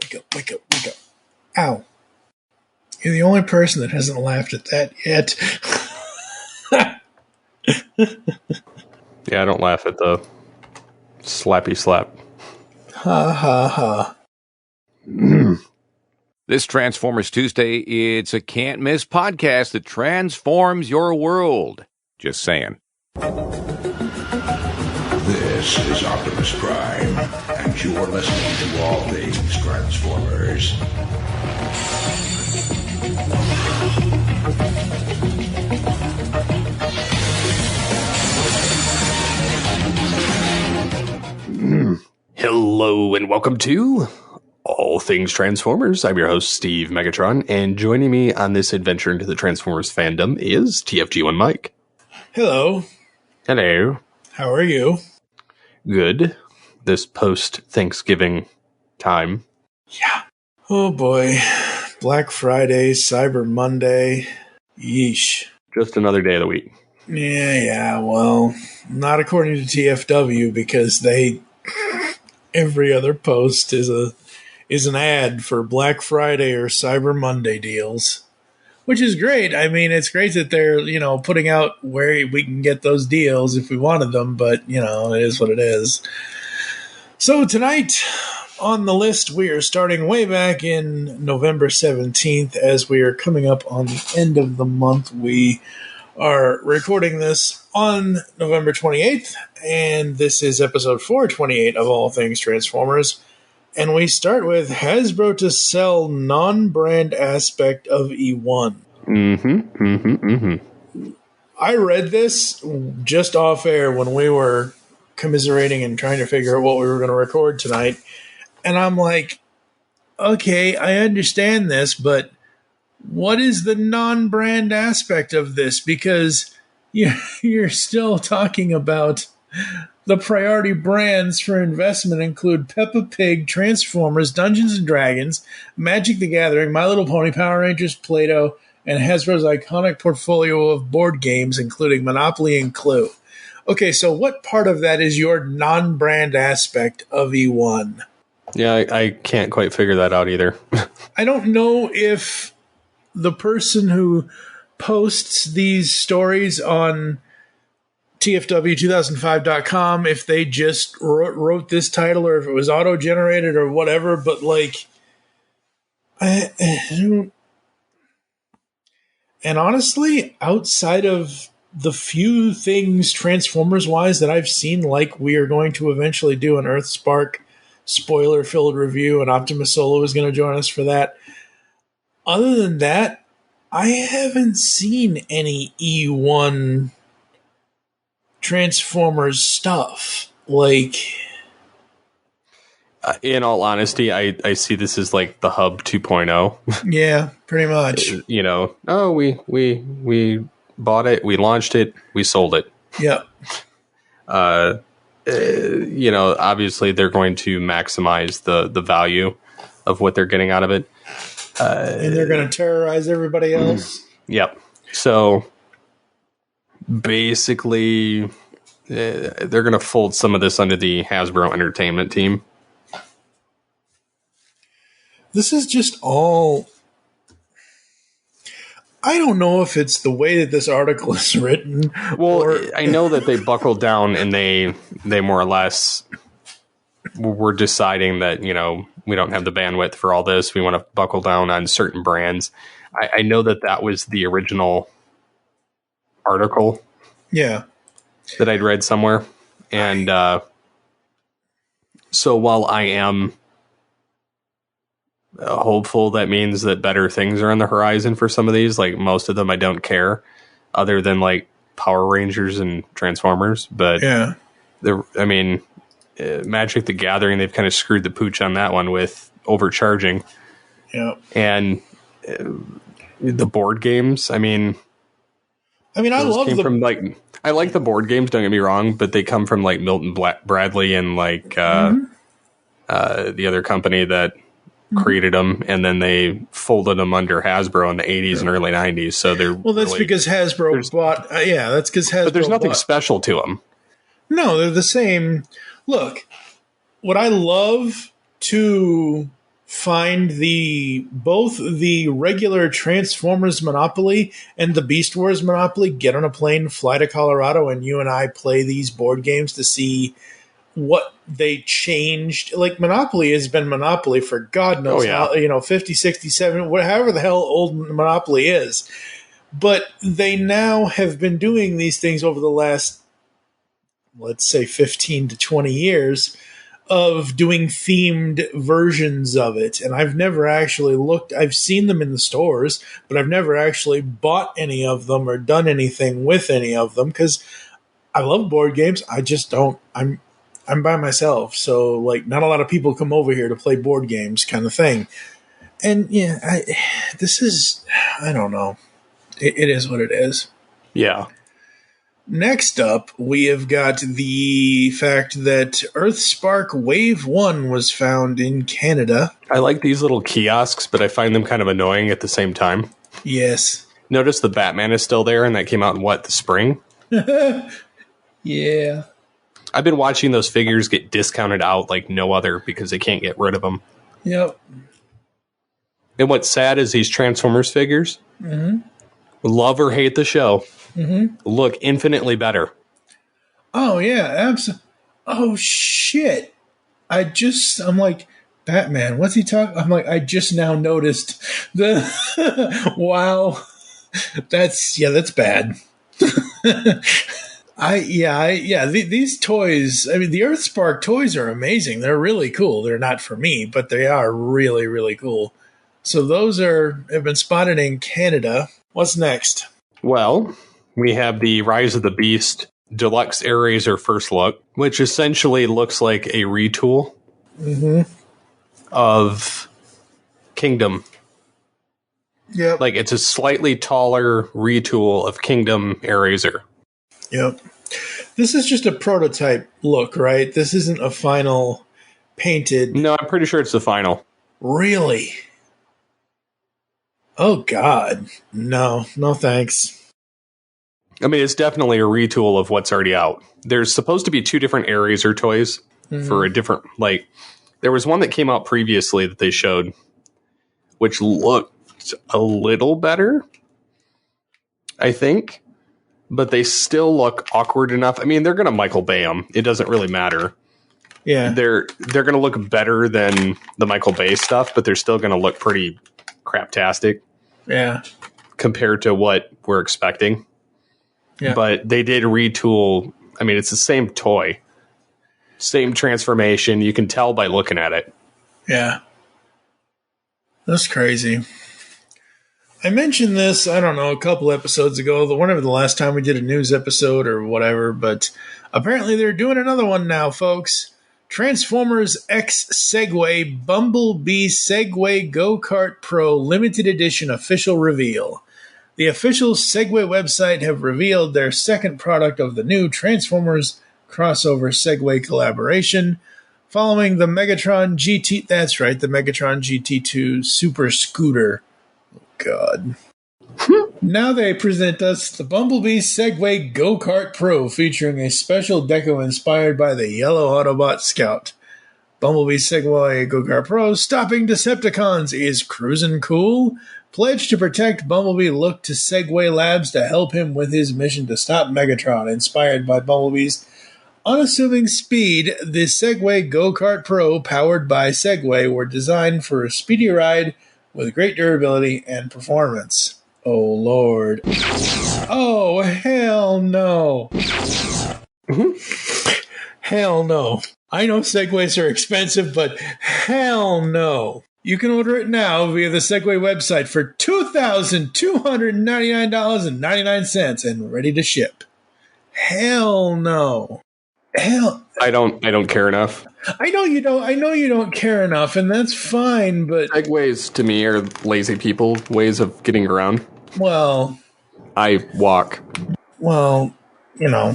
wake up, wake up, wake up. Ow. You're the only person that hasn't laughed at that yet. Yeah, I don't laugh at the slappy slap. Ha ha ha. This Transformers Tuesday, it's a can't-miss podcast that transforms your world. Just saying. This is Optimus Prime, and you're listening to All Things Transformers. Hello and welcome to All Things Transformers. I'm your host, Steve Megatron, and joining me on this adventure into the Transformers fandom is TFG1 Mike. Hello. Hello. How are you? Good. This post-Thanksgiving time. Yeah. Oh boy. Black Friday, Cyber Monday. Yeesh. Just another day of the week. Yeah, well, not according to TFW because every other post is an ad for Black Friday or Cyber Monday deals, which is great. I mean, it's great that they're, putting out where we can get those deals if we wanted them, but, it is what it is. So tonight on the list, we are starting way back in November 17th as we are coming up on the end of the month. We are recording this on November 28th, and this is episode 428 of All Things Transformers. And we start with Hasbro to sell non-brand aspect of E1. I read this just off air when we were commiserating and trying to figure out what we were going to record tonight. And I'm like, okay, I understand this, but what is the non-brand aspect of this? Because you're still talking about the priority brands for investment include Peppa Pig, Transformers, Dungeons & Dragons, Magic the Gathering, My Little Pony, Power Rangers, Play-Doh, and Hasbro's iconic portfolio of board games, including Monopoly and Clue. Okay, so what part of that is your non-brand aspect of E1? Yeah, I can't quite figure that out either. I don't know if the person who posts these stories on TFW2005.com, if they just wrote this title or if it was auto-generated or whatever, but I don't. And honestly, outside of the few things Transformers-wise that I've seen, like we are going to eventually do an EarthSpark spoiler-filled review, and Optimus Solo is going to join us for that. Other than that, I haven't seen any E1 Transformers stuff. In all honesty, I see this as like the Hub 2.0. Yeah, pretty much. We bought it, we launched it, we sold it. Yep. Obviously they're going to maximize the value of what they're getting out of it. And they're going to terrorize everybody else. Yep. So basically, they're going to fold some of this under the Hasbro Entertainment team. This is just all... I don't know if it's the way that this article is written. Well, I know that they buckled down and they more or less were deciding that, we don't have the bandwidth for all this. We want to buckle down on certain brands. I know that was the original article. Yeah. That I'd read somewhere. And so while I am hopeful, that means that better things are on the horizon for some of these. Like most of them, I don't care, other than like Power Rangers and Transformers. But yeah, Magic the Gathering, they've kind of screwed the pooch on that one with overcharging. Yeah, and the board games. I love them. I like the board games. Don't get me wrong, but they come from like Milton Bradley and the other company that created them, and then they folded them under Hasbro in the 80s and early 90s. So that's because Hasbro bought. That's because Hasbro. But there's nothing special to them. No, they're the same. Look, what I love to find both the regular Transformers Monopoly and the Beast Wars Monopoly, get on a plane, fly to Colorado, and you and I play these board games to see what they changed. Like, Monopoly has been Monopoly for God knows how, 50, 60, 70, however the hell old Monopoly is. But they now have been doing these things over the last, let's say, 15 to 20 years of doing themed versions of it. And I've never actually looked. I've seen them in the stores, but I've never actually bought any of them or done anything with any of them because I love board games. I just don't. I'm by myself. So, like, not a lot of people come over here to play board games kind of thing. And, yeah, I don't know. It is what it is. Yeah. Next up, we have got the fact that EarthSpark Wave 1 was found in Canada. I like these little kiosks, but I find them kind of annoying at the same time. Yes. Notice the Batman is still there, and that came out in, the spring? Yeah. I've been watching those figures get discounted out like no other because they can't get rid of them. Yep. And what's sad is these Transformers figures, love or hate the show, look infinitely better. Oh, yeah, absolutely. Oh, shit. I'm like, Batman, what's he talking? I'm like, I just now noticed the, wow. That's bad. These toys, I mean, the EarthSpark toys are amazing. They're really cool. They're not for me, but they are really, really cool. So those have been spotted in Canada. What's next? Well, we have the Rise of the Beast Deluxe Eraser First Look, which essentially looks like a retool of Kingdom. Yep. Like, it's a slightly taller retool of Kingdom Eraser. Yep. This is just a prototype look, right? This isn't a final painted. No, I'm pretty sure it's the final. Really? Oh, God. No thanks. I mean, it's definitely a retool of what's already out. There's supposed to be 2 different Eraser toys for a different, like, there was one that came out previously that they showed, which looked a little better, I think, but they still look awkward enough. I mean, they're going to Michael Bay them. It doesn't really matter. Yeah. They're going to look better than the Michael Bay stuff, but they're still going to look pretty craptastic. Yeah. Compared to what we're expecting. Yeah. But they did retool. I mean, it's the same toy. Same transformation. You can tell by looking at it. Yeah. That's crazy. I mentioned this, I don't know, a couple episodes ago, whenever the last time we did a news episode or whatever, but apparently they're doing another one now, folks. Transformers X Segway Bumblebee Segway Go-Kart Pro Limited Edition official reveal. The official Segway website have revealed their second product of the new Transformers crossover Segway collaboration, following the Megatron GT. That's right, the Megatron GT2 Super Scooter. God. Now they present us the Bumblebee Segway Go-Kart Pro, featuring a special deco inspired by the yellow Autobot Scout. Bumblebee Segway Go-Kart Pro, stopping Decepticons, is cruising cool. Pledged to protect Bumblebee, look to Segway Labs to help him with his mission to stop Megatron. Inspired by Bumblebee's unassuming speed, the Segway Go-Kart Pro, powered by Segway, were designed for a speedy ride with great durability and performance. Oh, Lord. Oh, hell no. Hell no. I know Segways are expensive, but hell no. You can order it now via the Segway website for $2,299.99 and ready to ship. Hell no. Hell. I don't care enough. I know you don't care enough, and that's fine, but Segways to me are lazy people ways of getting around. well, I walk. Well, you know,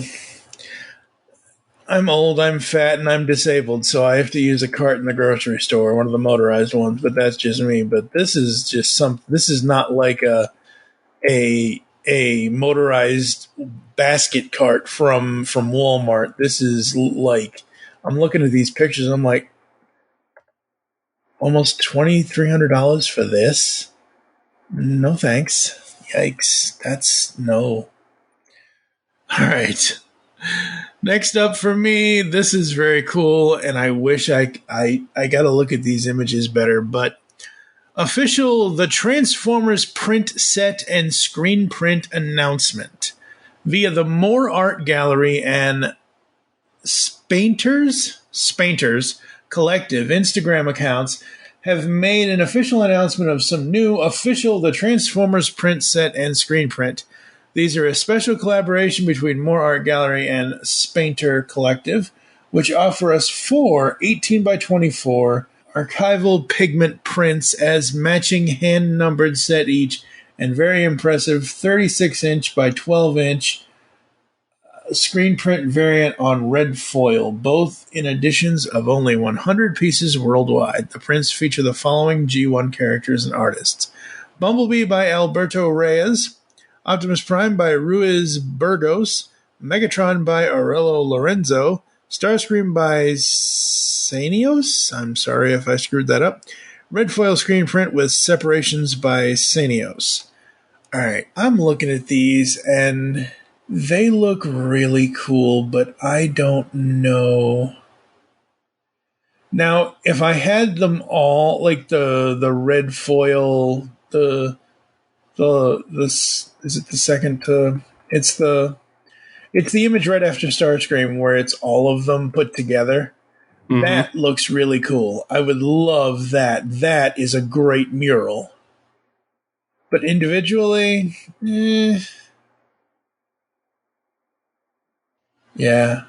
I'm old, I'm fat, and I'm disabled, so I have to use a cart in the grocery store, one of the motorized ones, but that's just me. But this is just this is not like a motorized basket cart from Walmart. This is like, I'm looking at these pictures and I'm like, Almost $2,300 for this? No thanks. Yikes. That's no. All right. Next up for me, this is very cool, and I wish I got to look at these images better, but official The Transformers print set and screen print announcement via the More Art Gallery and Spainters Collective Instagram accounts have made an official announcement of some new official The Transformers print set and screen print. These are a special collaboration between More Art Gallery and Spainter Collective, which offer us 4 18 by 24 archival pigment prints as matching hand-numbered set each, and very impressive 36-inch by 12-inch screen print variant on red foil, both in editions of only 100 pieces worldwide. The prints feature the following G1 characters and artists: Bumblebee by Alberto Reyes, Optimus Prime by Ruiz Burgos, Megatron by Aurelio Lorenzo, Starscream by Sanios. I'm sorry if I screwed that up. Red foil screen print with separations by Sanios. Alright, I'm looking at these and they look really cool, but I don't know. Now, if I had them all, like the red foil, is it the second to, it's the image right after Starscream where it's all of them put together. Mm-hmm. That looks really cool. I would love that. That is a great mural. But individually, yeah,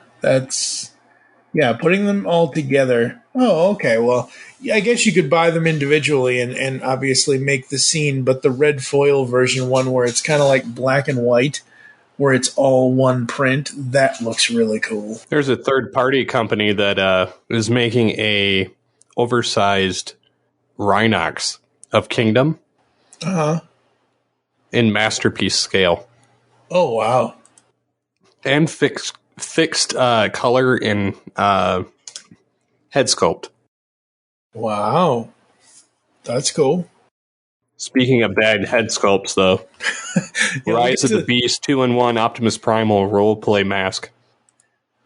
putting them all together. Oh, okay, well, I guess you could buy them individually and obviously make the scene, but the red foil version one where it's kind of like black and white, where it's all one print, that looks really cool. There's a third-party company that is making a oversized Rhinox of Kingdom in masterpiece scale. Oh, wow. And fixed color in head sculpt. Wow. That's cool. Speaking of bad head sculpts, though, Rise of the Beast 2-in-1 Optimus Primal roleplay mask.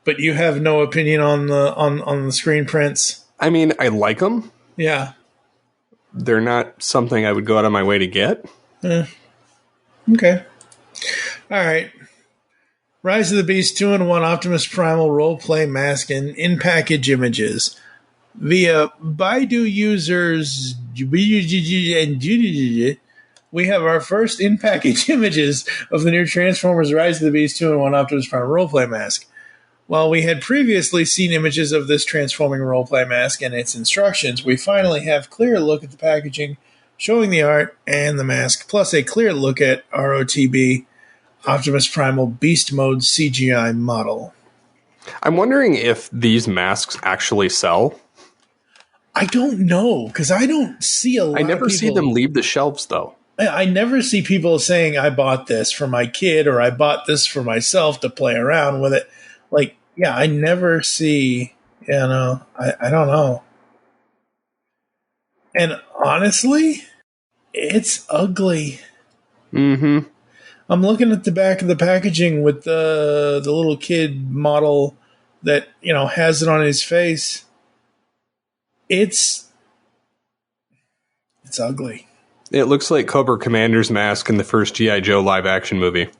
But you have no opinion on the screen prints? I mean, I like them. Yeah. They're not something I would go out of my way to get. Okay. All right. Rise of the Beast 2-in-1 Optimus Primal roleplay mask and in-package images. Via Baidu users, we have our first in-package images of the new Transformers Rise of the Beast 2-in-1 Optimus Prime roleplay mask. While we had previously seen images of this transforming roleplay mask and its instructions, we finally have a clear look at the packaging, showing the art and the mask, plus a clear look at ROTB Optimus Primal Beast Mode CGI model. I'm wondering if these masks actually sell. I don't know, because I don't see a lot of people. I never see them leave the shelves, though. I never see people saying, I bought this for my kid, or I bought this for myself to play around with it. Like, yeah, I never see, I don't know. And honestly, it's ugly. Mm-hmm. I'm looking at the back of the packaging with the little kid model that, has it on his face. It's ugly. It looks like Cobra Commander's mask in the first G.I. Joe live-action movie.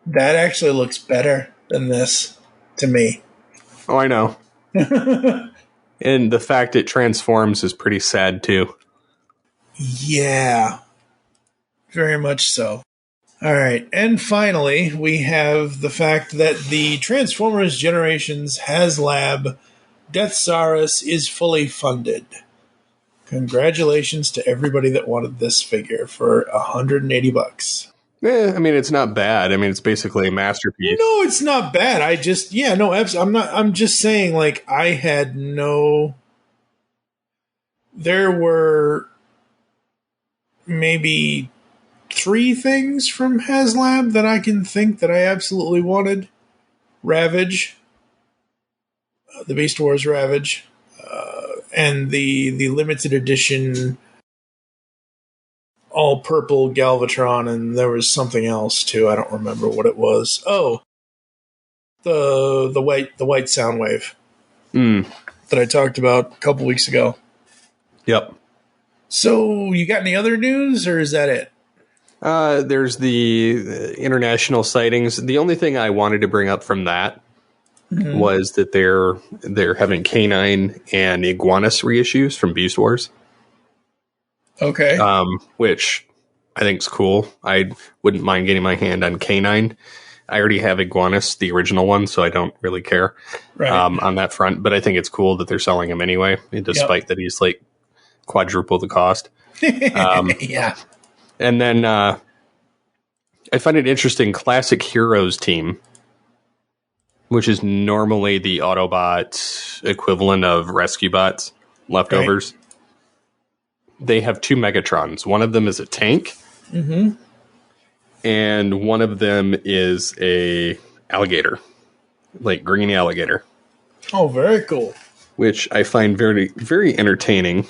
That actually looks better than this, to me. Oh, I know. And the fact it transforms is pretty sad, too. Yeah. Very much so. All right. And finally, we have the fact that the Transformers Generations HasLab Deathsaurus is fully funded. Congratulations to everybody that wanted this figure for $180. I mean, it's not bad. I mean, it's basically a masterpiece. No, it's not bad. I'm just saying, like, there were maybe 3 things from HasLab that I can think that I absolutely wanted. Ravage. The Beast Wars Ravage. and the limited edition all purple Galvatron, and there was something else too. I don't remember what it was. Oh, the white Soundwave that I talked about a couple weeks ago. Yep. So you got any other news, or is that it? There's the international sightings. The only thing I wanted to bring up from that was that they're having canine and iguanus reissues from Beast Wars. Okay. Which I think is cool. I wouldn't mind getting my hand on canine. I already have iguanus, the original one, so I don't really care on that front. But I think it's cool that they're selling him anyway, despite that he's like quadruple the cost. Yeah. And then I find it interesting, Classic Heroes team, which is normally the Autobot equivalent of Rescue Bots leftovers. Right. They have 2 Megatrons. One of them is a tank. And one of them is a alligator, like green alligator. Oh, very cool. Which I find very, very entertaining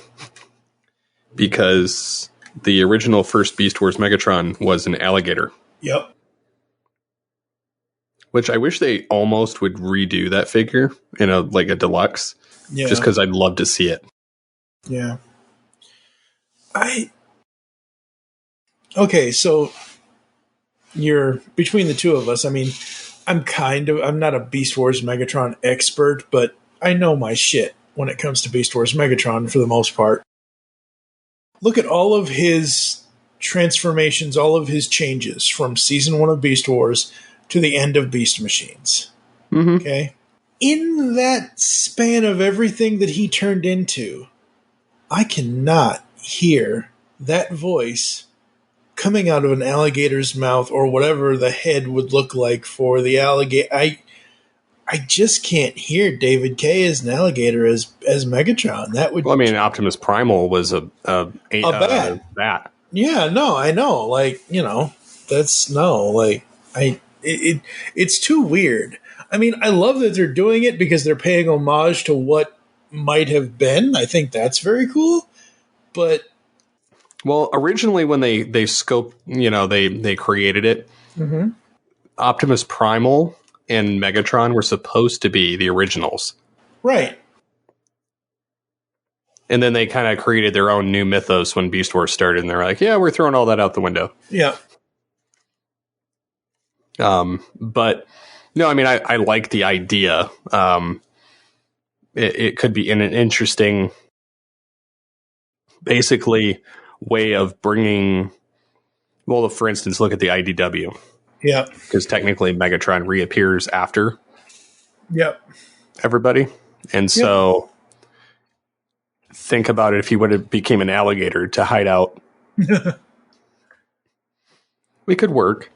because the original first Beast Wars Megatron was an alligator. Yep. Which I wish they almost would redo that figure in a deluxe. Yeah. Just because I'd love to see it. Yeah. Okay, so you're between the two of us. I mean, I'm not a Beast Wars Megatron expert, but I know my shit when it comes to Beast Wars Megatron for the most part. Look at all of his transformations, all of his changes from season 1 of Beast Wars to the end of Beast Machines. Okay? In that span of everything that he turned into, I cannot hear that voice coming out of an alligator's mouth or whatever the head would look like for the alligator. I just can't hear David Kaye as an alligator as Megatron. That would. Well, I mean, Optimus Primal was a bat. Yeah, no, I know. Like, you know, that's no. Like, it's too weird. I mean, I love that they're doing it because they're paying homage to what might have been. I think that's very cool. But well, originally when they scoped, they created it. Optimus Primal and Megatron were supposed to be the originals, right? And then they kind of created their own new mythos when Beast Wars started, and they're like, "Yeah, we're throwing all that out the window." Yeah. But no, I mean, I like the idea. It could be an interesting, basically, way of bringing. Well, for instance, look at the IDW. Yeah. Because technically, Megatron reappears after. Yep. Everybody, and so think about it: if he would have became an alligator to hide out, we could work.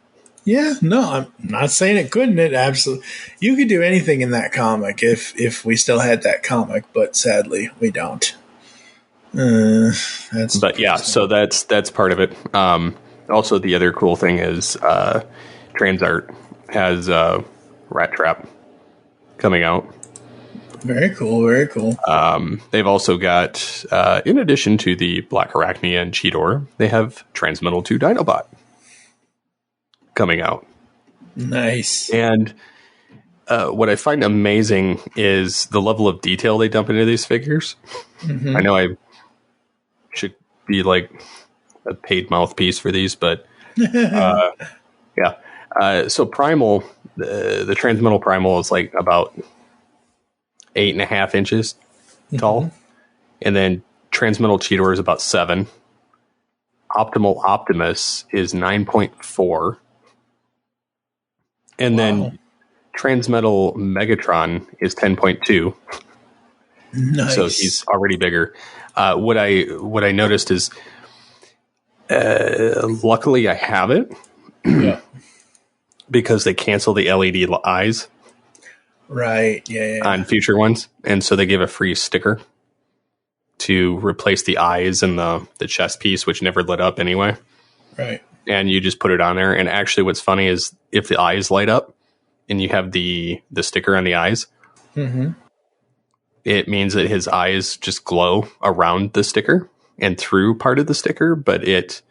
Yeah, no, I'm not saying it couldn't. It absolutely, you could do anything in that comic if we still had that comic, but sadly we don't. But yeah, so that's part of it. Also, the other cool thing is Transart has Rat Trap coming out. Very cool, very cool. They've also got, in addition to the Black Arachnia and Cheetor, they have Transmetal 2 Dinobot coming out. Nice. And what I find amazing is the level of detail they dump into these figures. I know I should be like a paid mouthpiece for these, but yeah. So Primal, the Transmetal Primal is like about 8.5 inches tall, and then Transmetal Cheetor is about 7. Optimal Optimus is 9.4. And then Transmetal Megatron is 10.2. Nice. So he's already bigger. What I noticed is, luckily I have it. Yeah. Because they cancel the LED eyes. Right. Yeah. On future ones, and so they give a free sticker to replace the eyes and the chest piece, which never lit up anyway. Right. And you just put it on there. And actually, what's funny is if the eyes light up and you have the sticker on the eyes, it it means that his eyes just glow around the sticker and through part of the sticker, but it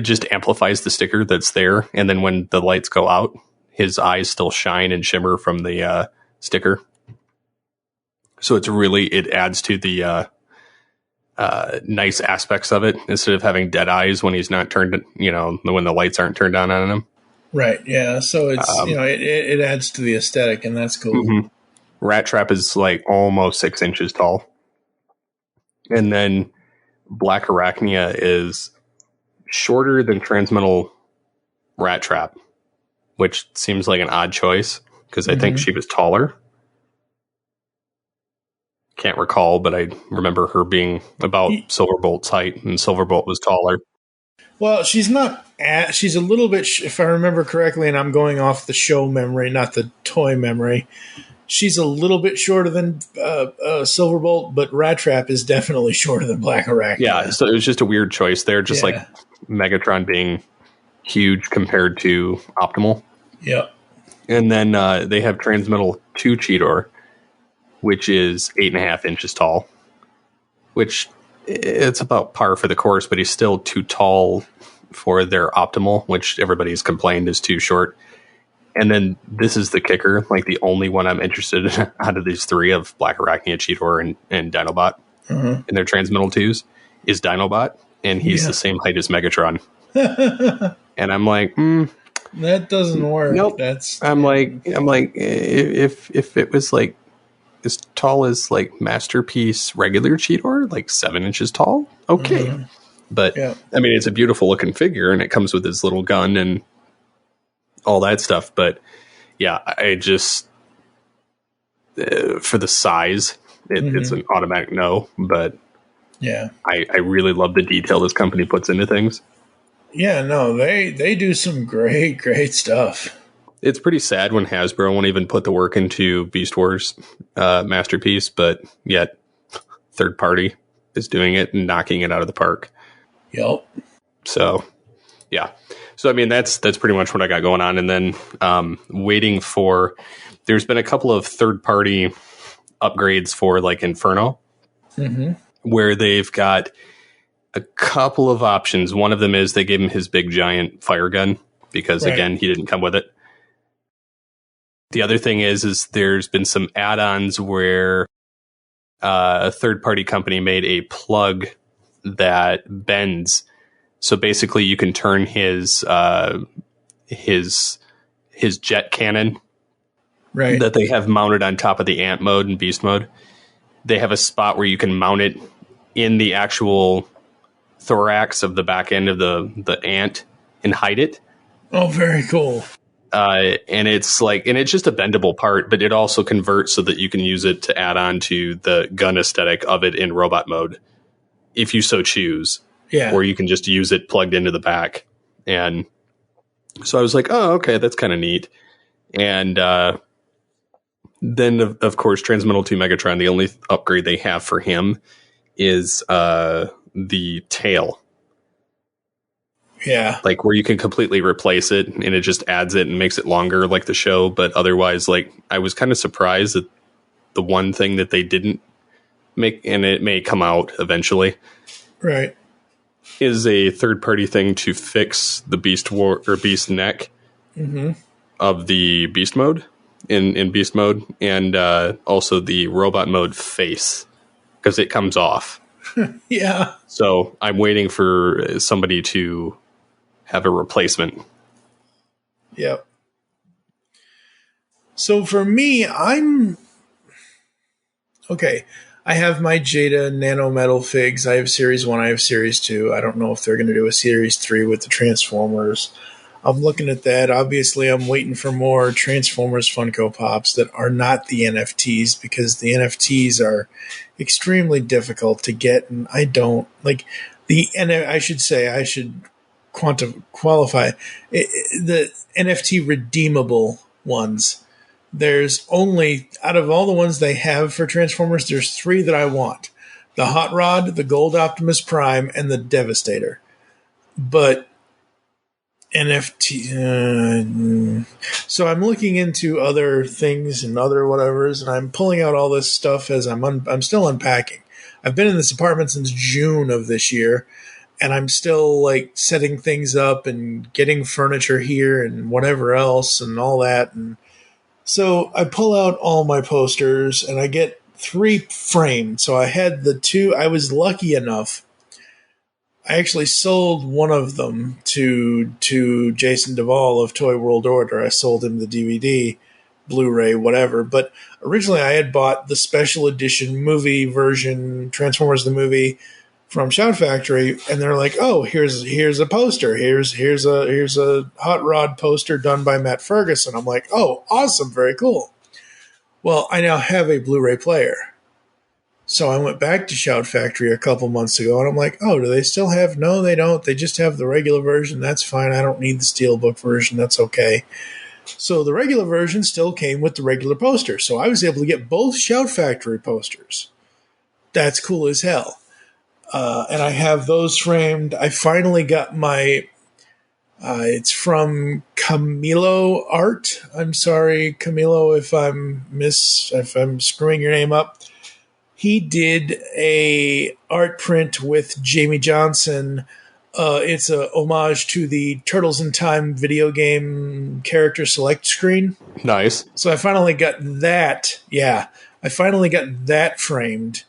just amplifies the sticker that's there. And then when the lights go out, his eyes still shine and shimmer from the sticker. So it adds to the nice aspects of it, instead of having dead eyes when he's not turned, when the lights aren't turned on him. Right. Yeah. So it's, it adds to the aesthetic, and that's cool. Mm-hmm. Rat Trap is like almost 6 inches tall. And then Black Arachnia is shorter than Transmetal Rat Trap, which seems like an odd choice because I think she was taller. Can't recall, but I remember her being about Silverbolt's height, and Silverbolt was taller. Well, she's not. She's a little bit, if I remember correctly, and I'm going off the show memory, not the toy memory. She's a little bit shorter than Silverbolt, but Rat Trap is definitely shorter than Black Arachnia. Yeah, so it was just a weird choice there, just like Megatron being huge compared to Optimal. Yep. And then they have Transmetal 2 Cheetor, which is 8.5 inches tall, which it's about par for the course, but he's still too tall for their Optimal, which everybody's complained is too short. And then this is the kicker, like the only one I'm interested in out of these three of Black Arachnia, Cheetor, and Dinobot in their Transmetal 2s is Dinobot, and he's the same height as Megatron. And I'm like, that doesn't work. Nope. I'm like, if it was like as tall as like Masterpiece regular Cheetor, like 7 inches tall, okay. But I mean, it's a beautiful looking figure, and it comes with his little gun and all that stuff. But yeah, I just for the size, it's an automatic no. But yeah, I really love the detail this company puts into things. Yeah, no, they do some great stuff. It's pretty sad when Hasbro won't even put the work into Beast Wars Masterpiece, but yet third party is doing it and knocking it out of the park. Yep. So, yeah. So, I mean, that's pretty much what I got going on. And then waiting for, there's been a couple of third party upgrades for like Inferno, where they've got a couple of options. One of them is they gave him his big giant fire gun because, again, he didn't come with it. The other thing is there's been some add-ons where a third-party company made a plug that bends. So basically, you can turn his jet cannon that they have mounted on top of the Ant mode and Beast mode. They have a spot where you can mount it in the actual thorax of the back end of the Ant and hide it. Oh, very cool. And it's just a bendable part, but it also converts so that you can use it to add on to the gun aesthetic of it in robot mode, if you so choose. Yeah. Or you can just use it plugged into the back. And so I was like, oh, okay, that's kind of neat. And then, of course, Transmetal 2 Megatron, the only upgrade they have for him is the tail. Yeah. Like where you can completely replace it and it just adds it and makes it longer like the show. But otherwise, like I was kind of surprised that the one thing that they didn't make, and it may come out eventually, right, is a third party thing to fix the Beast neck of the Beast mode in Beast mode, and also the robot mode face, because it comes off. Yeah. So I'm waiting for somebody to have a replacement. Yep. So for me, I'm okay. I have my Jada Nano Metal figs. I have Series 1, I have Series 2. I don't know if they're going to do a Series 3 with the Transformers. I'm looking at that. Obviously, I'm waiting for more Transformers Funko Pops that are not the NFTs, because the NFTs are extremely difficult to get, and I don't like the. And I should qualify the NFT redeemable ones. There's only, out of all the ones they have for Transformers, there's 3 that I want: the Hot Rod, the Gold Optimus Prime, and the Devastator. But NFT. So I'm looking into other things and other whatevers, and I'm pulling out all this stuff as I'm still unpacking. I've been in this apartment since June of this year, and I'm still like setting things up and getting furniture here and whatever else and all that. And so I pull out all my posters and I get 3 framed. So I had the 2. I was lucky enough. I actually sold one of them to Jason Duvall of Toy World Order. I sold him the DVD, Blu-ray, whatever. But originally I had bought the special edition movie version, Transformers the movie, from Shout Factory, and they're like, "Oh, here's a poster. Here's a Hot Rod poster done by Matt Ferguson." I'm like, "Oh, awesome, very cool." Well, I now have a Blu-ray player. So I went back to Shout Factory a couple months ago, and I'm like, "Oh, do they still have?" No, they don't. They just have the regular version. That's fine. I don't need the Steelbook version. That's okay. So the regular version still came with the regular poster. So I was able to get both Shout Factory posters. That's cool as hell. And I have those framed. I finally got my... it's from Camilo Art. I'm sorry, Camilo, if I'm screwing your name up. He did a art print with Jamie Johnson. It's a homage to the Turtles in Time video game character select screen. Nice. So I finally got that. Yeah, I finally got that framed.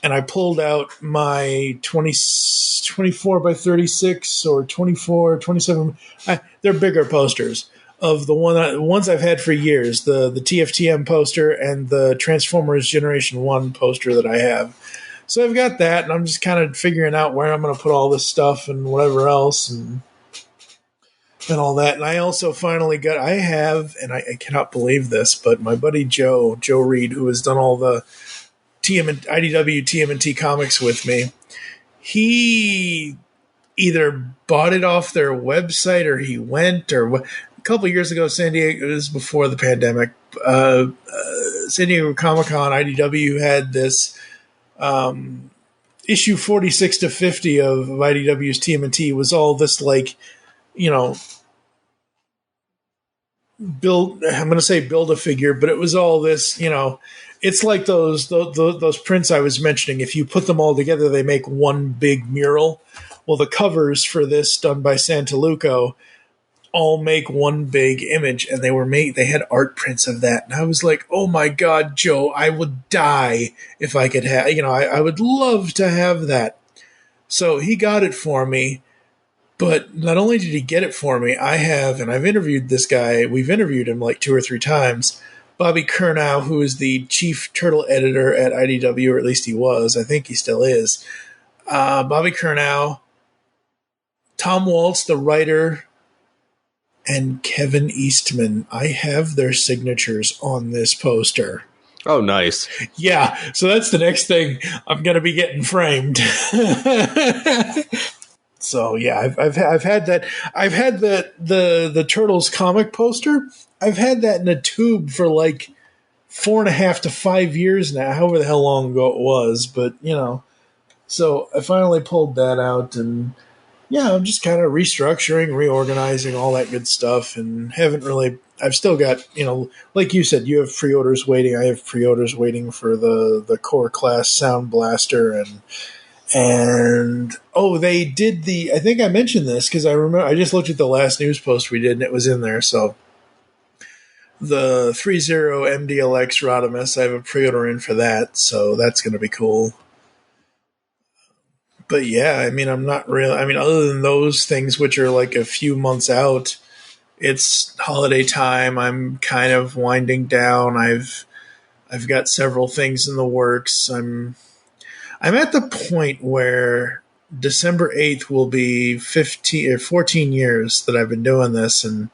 And I pulled out my 24 by 36 or 24, 27. They're bigger posters of the ones I've had for years, the TFTM poster and the Transformers Generation 1 poster that I have. So I've got that, and I'm just kind of figuring out where I'm going to put all this stuff and whatever else and all that. And I also finally got, and I cannot believe this, but my buddy Joe Reed, who has done all the IDW TMNT comics with me, he either bought it off their website or he went or a couple of years ago, San Diego, it was before the pandemic, San Diego Comic-Con, IDW had this issue 46 to 50 of IDW's TMNT was all this, like, build a figure, but it was all this, it's like those prints I was mentioning. If you put them all together, they make one big mural. Well, the covers for this, done by Santaluco, all make one big image, and they had art prints of that. And I was like, "Oh my God, Joe, I would die if I could have, I would love to have that." So he got it for me. But not only did he get it for me, I've interviewed this guy. We've interviewed him like 2 or 3 times. Bobby Curnow, who is the chief turtle editor at IDW, or at least he was. I think he still is. Bobby Curnow, Tom Waltz, the writer, and Kevin Eastman. I have their signatures on this poster. Oh, nice. Yeah, so that's the next thing I'm going to be getting framed. So yeah, I've had that. I've had the Turtles comic poster. I've had that in a tube for like 4.5 to 5 years now, however the hell long ago it was. But so I finally pulled that out, and yeah, I'm just kind of restructuring, reorganizing, all that good stuff, and haven't really. I've still got, like you said, you have pre-orders waiting. I have pre-orders waiting for the Core Class Sound Blaster and they did I think I mentioned this because I remember I just looked at the last news post we did and it was in there. So the 30 MDLX Rodimus, I have a pre-order in for that, so that's going to be cool. But yeah, I'm not really. Other than those things which are like a few months out, it's holiday time. I'm kind of winding down. I've got several things in the works. I'm at the point where December 8th will be 15 or 14 years that I've been doing this, and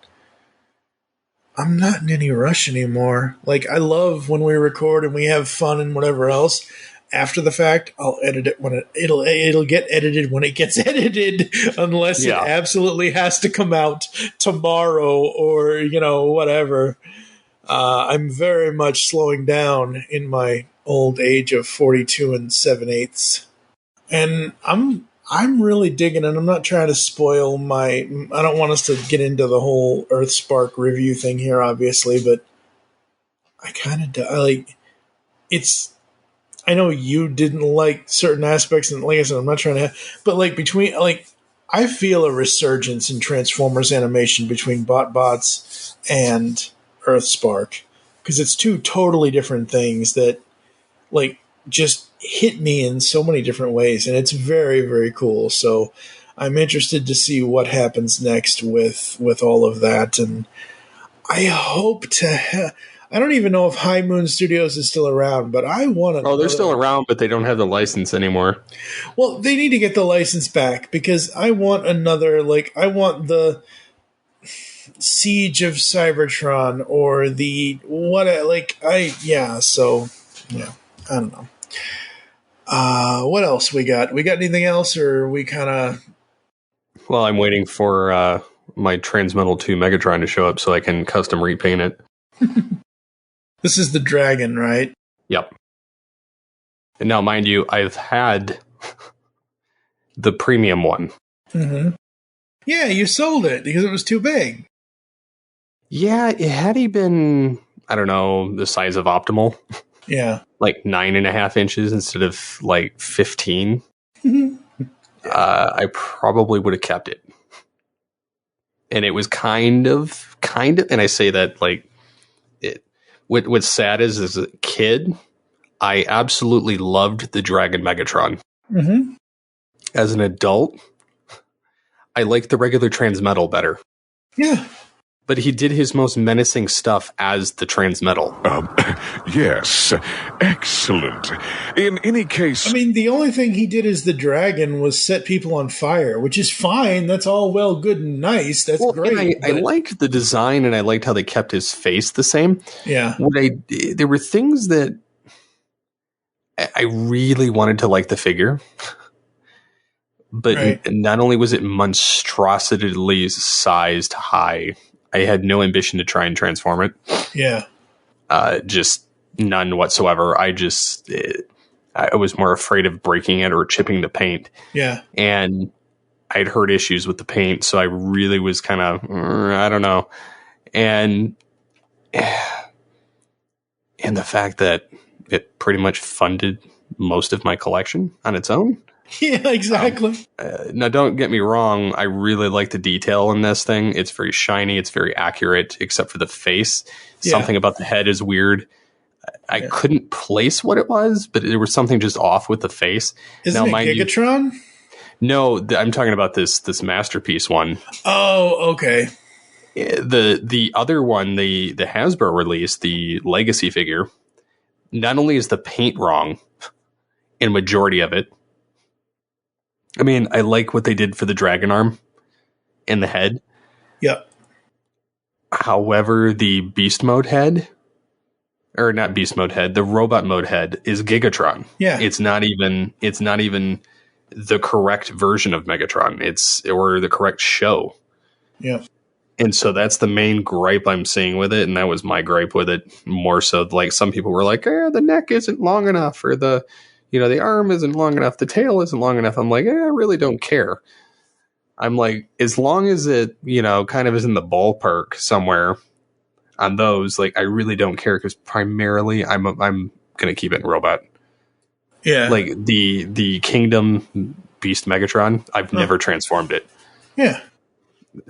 I'm not in any rush anymore. Like, I love when we record and we have fun and whatever else. After the fact, I'll edit it when it'll get edited when it gets edited, unless it absolutely has to come out tomorrow or whatever. I'm very much slowing down in my old age of 42 and 7/8. And I'm I'm really digging it. I'm not trying to spoil I don't want us to get into the whole EarthSpark review thing here, obviously, but I kind of like it's. I know you didn't like certain aspects, and like I said, I'm not trying to, but like I feel a resurgence in Transformers animation between BotBots and EarthSpark because it's two totally different things that like just hit me in so many different ways, and it's very, very cool. So I'm interested to see what happens next with all of that, and I hope to. I don't even know if High Moon Studios is still around, but I want to. Oh, they're still around, but they don't have the license anymore. Well, they need to get the license back because I want another. Like, I want the Siege of Cybertron or the what? Like, So, yeah, I don't know. What else we got? We got anything else, or we kind of? Well, I'm waiting for my Transmetal 2 Megatron to show up so I can custom repaint it. This is the dragon, right? Yep. And now, mind you, I've had the premium one. Mm-hmm. Yeah, you sold it because it was too big. Yeah, had he been, I don't know, the size of Optimal? Yeah. Like 9.5 inches instead of like 15. I probably would have kept it. And it was kind of, and I say that like, what's sad is as a kid, I absolutely loved the Dragon Megatron. Mm-hmm. As an adult, I liked the regular Transmetal better. Yeah. But he did his most menacing stuff as the Transmetal. Yes. Excellent. In any case... I mean, the only thing he did as the dragon was set people on fire, which is fine. That's all well, good, and nice. That's great. I liked the design, and I liked how they kept his face the same. Yeah. There were things that I really wanted to like the figure. But not only was it monstrositily sized high, I had no ambition to try and transform it. Yeah. Just none whatsoever. I was more afraid of breaking it or chipping the paint. Yeah. And I'd heard issues with the paint, so I really was kind of, I don't know. And the fact that it pretty much funded most of my collection on its own. Yeah, exactly. Now, don't get me wrong. I really like the detail in this thing. It's very shiny. It's very accurate, except for the face. Yeah. Something about the head is weird. I couldn't place what it was, but there was something just off with the face. Isn't it Gigatron? No, I'm talking about this Masterpiece one. Oh, okay. The other one, the Hasbro release, the Legacy figure, not only is the paint wrong in a majority of it, I mean, I like what they did for the dragon arm and the head. Yep. However, the beast mode head, or not beast mode head, the robot mode head is Gigatron. Yeah. It's not even the correct version of Megatron. Or the correct show. Yeah. And so that's the main gripe I'm seeing with it, and that was my gripe with it more so. Like some people were like, the neck isn't long enough, or the arm isn't long enough, the tail isn't long enough. I'm like, I really don't care. I'm like, as long as it, kind of is in the ballpark somewhere on those, like, I really don't care because primarily I'm going to keep it in robot. Yeah. Like the Kingdom Beast Megatron, I've never transformed it. Yeah.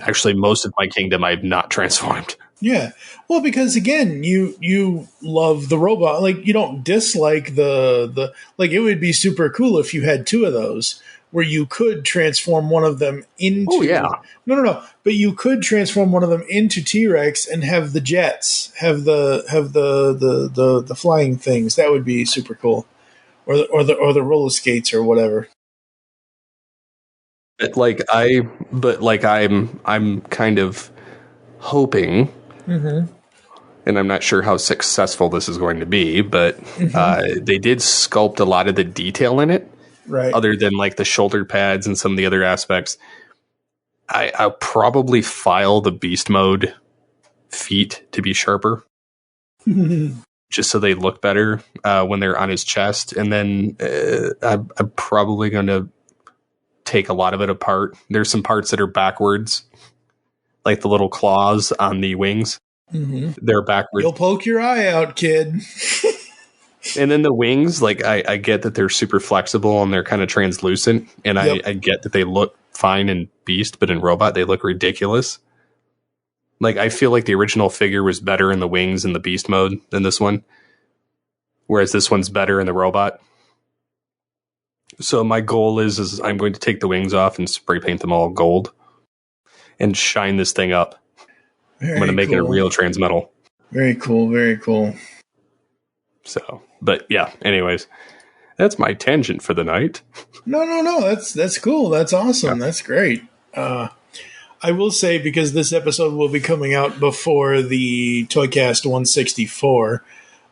Actually, most of my Kingdom I've not transformed. Yeah. Well, because again, you love the robot. Like, you don't dislike the like, it would be super cool if you had two of those where you could transform one of them into. Oh, yeah. No. But you could transform one of them into T-Rex and have the jets, have the flying things. That would be super cool. Or the roller skates or whatever. I'm kind of hoping. Mm-hmm. And I'm not sure how successful this is going to be, but they did sculpt a lot of the detail in it, right? Other than like the shoulder pads and some of the other aspects. I'll probably file the beast mode feet to be sharper, just so they look better when they're on his chest. And then I'm probably going to take a lot of it apart. There's some parts that are backwards, like the little claws on the wings. Mm-hmm. They're backwards. You'll poke your eye out, kid. And then the wings, like I get that they're super flexible and they're kind of translucent, and I get that they look fine in Beast, but in Robot they look ridiculous. Like, I feel like the original figure was better in the wings in the Beast mode than this one, whereas this one's better in the Robot. So my goal is I'm going to take the wings off and spray paint them all gold and shine this thing up. I'm going to make it a real Transmetal. Very cool, very cool. So, but yeah, anyways, that's my tangent for the night. No, that's cool. That's awesome. Yeah. That's great. I will say, because this episode will be coming out before the Toycast 164,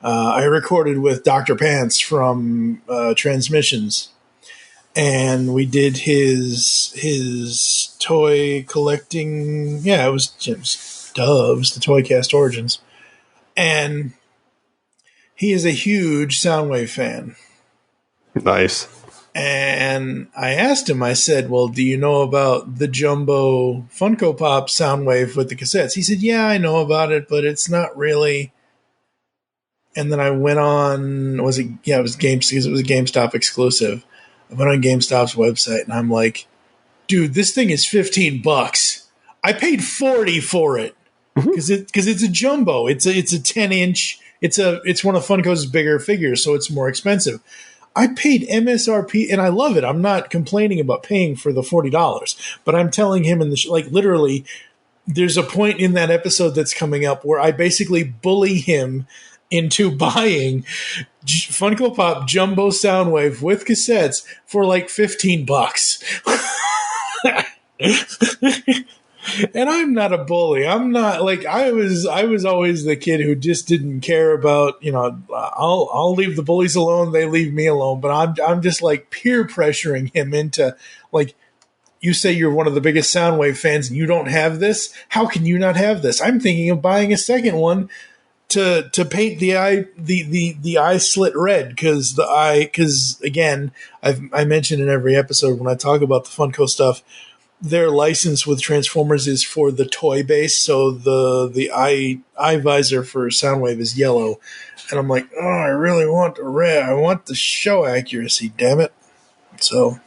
I recorded with Dr. Pants from Transmissions, and we did his toy collecting. Yeah, it was Doves, the Toycast Origins, and he is a huge Soundwave fan. Nice. And I asked him, I said, well, do you know about the Jumbo Funko Pop Soundwave with the cassettes? He said, yeah, I know about it, but it's not really. And then I went on, it was GameStop exclusive. I went on GameStop's website and I'm like, dude, this thing is $15. I paid $40 for it because it's a Jumbo. It's a 10-inch. It's one of Funko's bigger figures, so it's more expensive. I paid MSRP, and I love it. I'm not complaining about paying for the $40, but I'm telling him literally, there's a point in that episode that's coming up where I basically bully him into buying Funko Pop Jumbo Soundwave with cassettes for like $15. And I'm not a bully. I'm not like I was always the kid who just didn't care about, I'll leave the bullies alone, they leave me alone, but I'm just like peer pressuring him into, like, you say you're one of the biggest Soundwave fans and you don't have this? How can you not have this? I'm thinking of buying a second one to paint the eye slit red, because again, I mentioned in every episode when I talk about the Funko stuff, their license with Transformers is for the toy base, so the eye visor for Soundwave is yellow, and I'm like, oh, I really want the red. I want the show accuracy, damn it. So,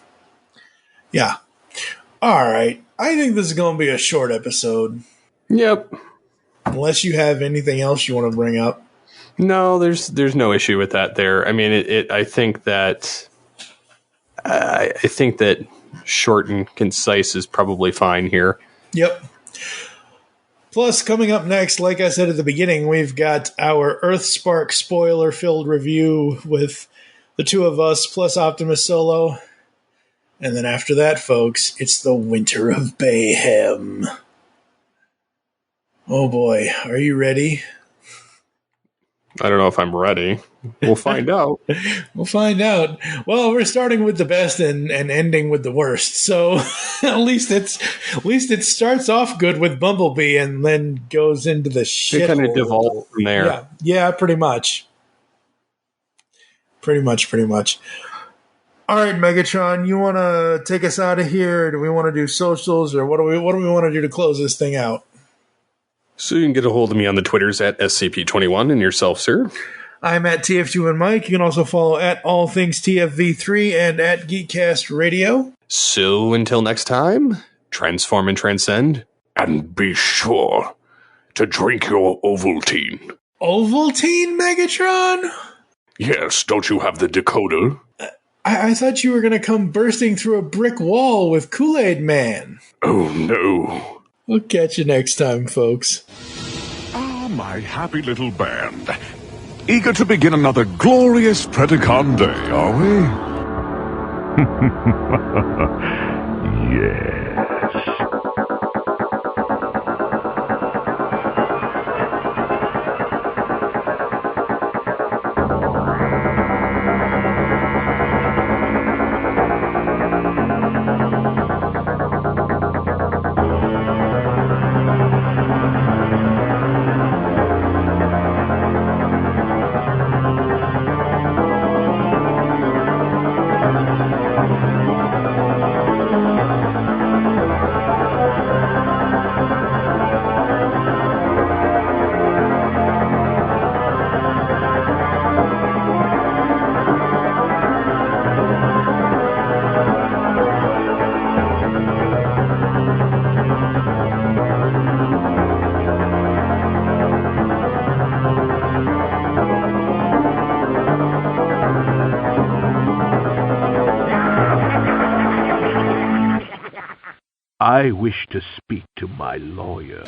yeah. All right. I think this is going to be a short episode. Yep. Unless you have anything else you want to bring up. No, there's no issue with that there. I mean, I think that short and concise is probably fine here. Yep. Plus, coming up next, like I said at the beginning, we've got our EarthSpark spoiler-filled review with the two of us, plus Optimus Solo. And then after that, folks, it's the Winter of Bayhem. Oh boy, are you ready? I don't know if I'm ready. We'll find out. We'll find out. Well, we're starting with the best and ending with the worst. So at least it starts off good with Bumblebee and then goes into the shit. It kind of devolves from there. Yeah, pretty much. Pretty much. All right, Megatron, you want to take us out of here? Or do we want to do socials, or what do we want to do to close this thing out? So you can get a hold of me on the Twitters at SCP21 and yourself, sir. I'm at TF2 and Mike. You can also follow at All Things TFV3 and at Geekcast Radio. So until next time, transform and transcend. And be sure to drink your Ovaltine. Ovaltine, Megatron? Yes, don't you have the decoder? I thought you were going to come bursting through a brick wall with Kool-Aid Man. Oh, no. We'll catch you next time, folks. Ah, my happy little band. Eager to begin another glorious Predacon day, are we? Yes. I wish to speak to my lawyer.